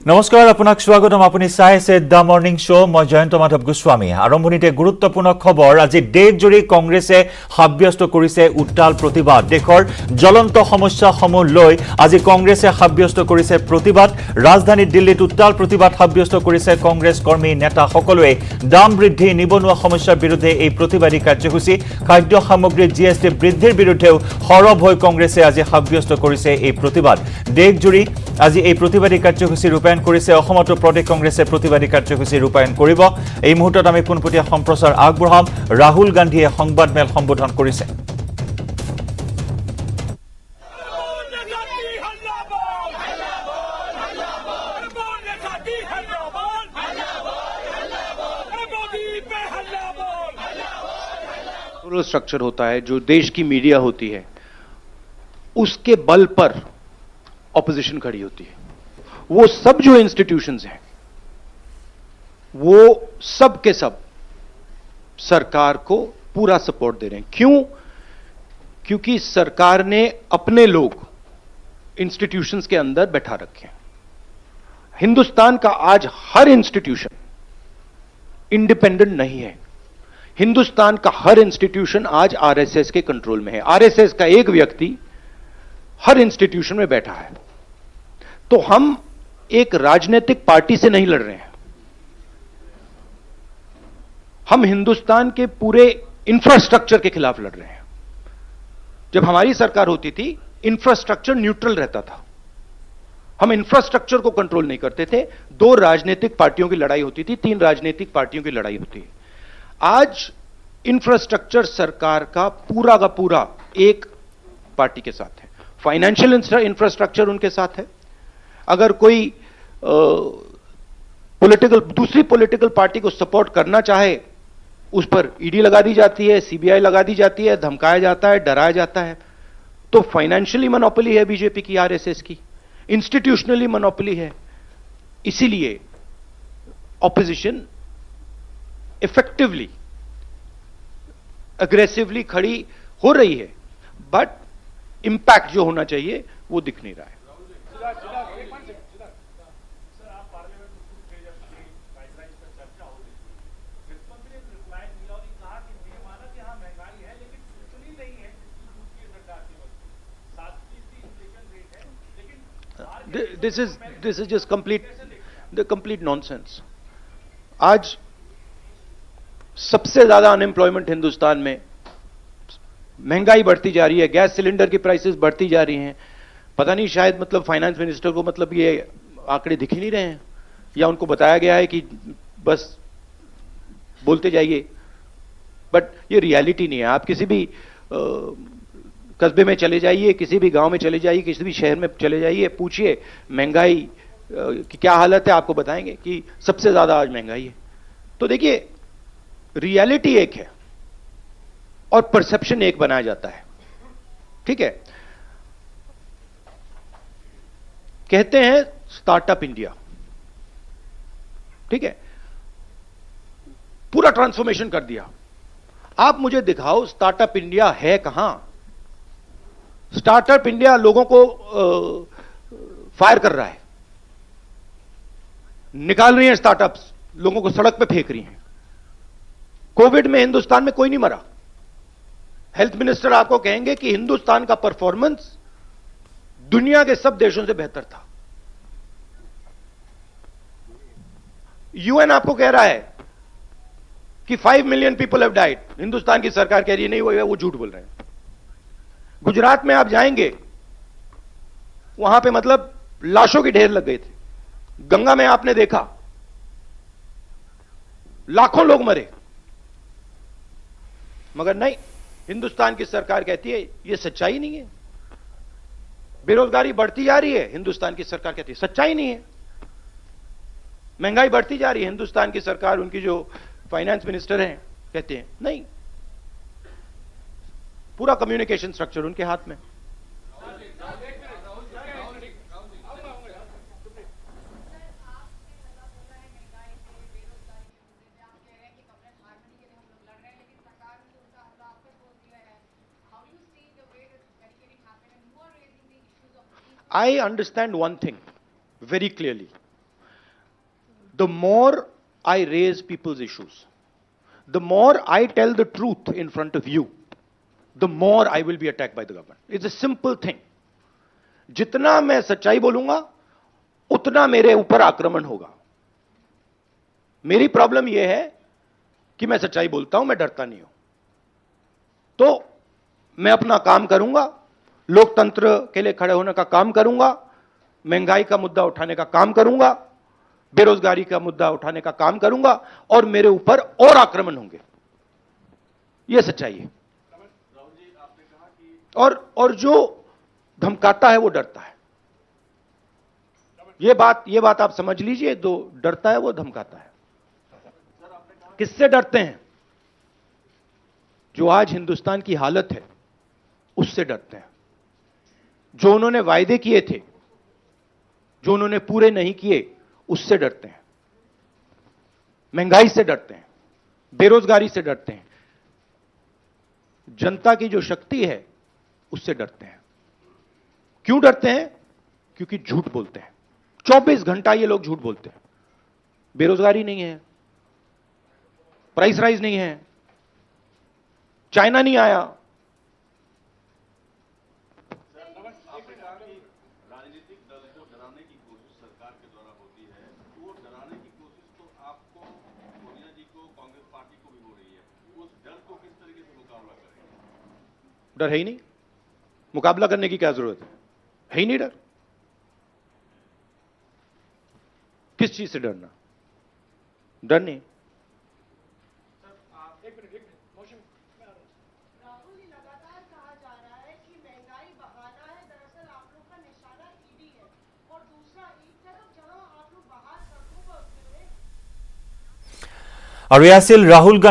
নমস্কাৰ আপোনাক স্বাগতম আপুনি চাই আছে দ্য মৰ্নিং শ্ব মই জয়ন্ত মাধৱ গোস্বামী আৰম্ভণিতে গুৰুত্বপূৰ্ণ খবৰ আজি দেশজুৰি কংগ্ৰেছে সাব্যস্ত কৰিছে উত্তাল প্ৰতিবাদ দেশৰ জ্বলন্ত সমস্যাসমূহ লৈ আজি কংগ্ৰেছে সাব্যস্ত কৰিছে প্ৰতিবাদ ৰাজধানী দিল্লীত উত্তাল প্ৰতিবাদ সাব্যস্ত কৰিছে কংগ্ৰেছ কৰ্মী নেতা সকলোৱে দাম বৃদ্ধি নিবনুৱা সমস্যাৰ বিৰুদ্ধে এই প্ৰতিবাদী কাৰ্যসূচী খাদ্য সামগ্ৰী জিএসটি বৃদ্ধিৰ বিৰুদ্ধেও সৰব হৈ কংগ্ৰেছে আজি সাব্যস্ত কৰিছে এই প্ৰতিবাদ দেশজুৰি আজি এই প্ৰতিবাদী কাৰ্যসূচী ৰূপায়ণ কৰিছে অসমত প্ৰদেশ কংগ্ৰেছে প্ৰতিবাদী কাৰ্যসূচী ৰূপায়ণ কৰিব এই মুহূৰ্তত আমি পুনপটীয়া সম্প্ৰচাৰ আগবঢ়াম ৰাহুল গান্ধীয়ে সংবাদমেল সম্বোধন কৰিছে स्ट्रक्चर होता है जो देश की मीडिया होती है उसके बल पर ऑपोजिशन खड़ी होती है वो सब जो इंस्टीट्यूशंस हैं वो सब के सब सरकार को पूरा सपोर्ट दे रहे हैं क्यों क्योंकि सरकार ने अपने लोग इंस्टीट्यूशंस के अंदर बैठा रखे हैं हिंदुस्तान का आज हर इंस्टीट्यूशन इंडिपेंडेंट नहीं है हिंदुस्तान का हर इंस्टीट्यूशन आज आरएसएस के कंट्रोल में है आरएसएस का एक व्यक्ति हर इंस्टीट्यूशन में बैठा है तो हम एक राजनीतिक पार्टी से नहीं लड़ रहे हैं हम हिंदुस्तान के पूरे इंफ्रास्ट्रक्चर के खिलाफ लड़ रहे हैं जब हमारी सरकार होती थी इंफ्रास्ट्रक्चर न्यूट्रल रहता था हम इंफ्रास्ट्रक्चर को कंट्रोल नहीं करते थे दो राजनीतिक पार्टियों की लड़ाई होती थी तीन राजनीतिक पार्टियों की लड़ाई होती है आज इंफ्रास्ट्रक्चर सरकार का पूरा एक पार्टी के साथ है फाइनेंशियल इंफ्रास्ट्रक्चर उनके साथ है अगर कोई दूसरी पॉलिटिकल पार्टी को सपोर्ट करना चाहे उस पर ईडी लगा दी जाती है सीबीआई लगा दी जाती है धमकाया जाता है डराया जाता है तो फाइनेंशियली मोनोपोली है बीजेपी की आरएसएस की इंस्टीट्यूशनली मोनोपोली है इसीलिए ऑपोजिशन इफेक्टिवली अग्रेसिवली खड़ी हो रही है बट इंपैक्ट जो होना चाहिए वो दिख नहीं रहा है This is just complete nonsense. आज सबसे ज्यादा अनएम्प्लॉयमेंट हिंदुस्तान में महंगाई बढ़ती जा रही है गैस सिलेंडर की प्राइसेस बढ़ती जा रही हैं पता नहीं शायद मतलब फाइनेंस मिनिस्टर को मतलब ये आंकड़े दिख ही नहीं रहे हैं या उनको बताया गया है कि बस बोलते जाइए बट ये रियलिटी नहीं है आप किसी भी कस्बे में चले जाइए किसी भी गांव में चले जाइए किसी भी शहर में चले जाइए पूछिए महंगाई की क्या हालत है आपको बताएंगे कि सबसे ज्यादा आज महंगाई है तो देखिए रियलिटी एक है और परसेप्शन एक बनाया जाता है ठीक है कहते हैं स्टार्टअप इंडिया ठीक है पूरा ट्रांसफॉर्मेशन कर दिया आप मुझे दिखाओ स्टार्टअप इंडिया है कहां स्टार्टअप इंडिया लोगों को फायर कर रहा है निकाल रही है स्टार्टअप्स लोगों को सड़क पे फेंक रही हैं कोविड में हिंदुस्तान में कोई नहीं मरा हेल्थ मिनिस्टर आपको कहेंगे कि हिंदुस्तान का परफॉर्मेंस दुनिया के सब देशों से बेहतर था यूएन आपको कह रहा है कि 5 million people have died Hindustan की सरकार कह रही है नहीं वो झूठ बोल रहे हैं गुजरात में आप जाएंगे वहां पे मतलब लाशों के ढेर लग गए थे गंगा में आपने देखा लाखों लोग मरे मगर नहीं हिंदुस्तान की सरकार कहती है यह सच्चाई नहीं है बेरोजगारी बढ़ती जा रही है हिंदुस्तान की सरकार कहती है सच्चाई नहीं है महंगाई बढ़ती जा रही है हिंदुस्तान की सरकार उनकी जो फाइनेंस मिनिस्टर हैं कहते हैं नहीं पूरा कम्युनिकेशन स्ट्रक्चर उनके हाथ में I understand one thing very clearly. the more I raise people's issues, the more I tell the truth in front of you, the more I will be attacked by the government. It's a simple thing. जितना मैं सच्चाई बोलूंगा उतना मेरे ऊपर आक्रमण होगा. मेरी प्रॉब्लम यह है कि मैं सच्चाई बोलता हूं, मैं डरता नहीं हूं. तो मैं अपना काम करूंगा, लोकतंत्र के लिए खड़े होने का काम करूंगा, महंगाई का मुद्दा उठाने का काम करूंगा, बेरोजगारी का मुद्दा उठाने का काम करूंगा, और मेरे ऊपर और आक्रमण होंगे. यह सच्चाई है. और जो धमकाता है वो डरता है. ये बात आप समझ लीजिए. जो डरता है वो धमकाता है. किससे डरते हैं? जो आज हिंदुस्तान की हालत है उससे डरते हैं. जो उन्होंने वायदे किए थे, जो उन्होंने पूरे नहीं किए, उससे डरते हैं. महंगाई से डरते हैं, बेरोजगारी से डरते हैं, जनता की जो शक्ति है उससे डरते हैं. क्यों डरते हैं? क्योंकि झूठ बोलते हैं. 24 घंटा ये लोग झूठ बोलते हैं. बेरोजगारी नहीं है, प्राइस राइज नहीं है, चाइना नहीं आया. राजनीतिक दल को डराने की कोशिश सरकार के द्वारा होती है. वो डराने की कोशिश तो आपको, सोनिया जी को, कांग्रेस पार्टी को भी हो रही है. उस डर को किस तरीके से मुकाबला करेंगे? डर है ही नहीं. मुकाबला करने की क्या जरूरत है ही नहीं डर. किस चीज से डरना? डर नहीं. राहुल जी, लगातार कहा जा रहा है कि महंगाई बहाना है, दरअसल आप लोग का निशाना ईडी है. और दूसरा, एक तरफ जहां आप लोग बाहर सड़कों पर उतरे हुए আৰু এয়া আছিল ৰাহুল গান্ধী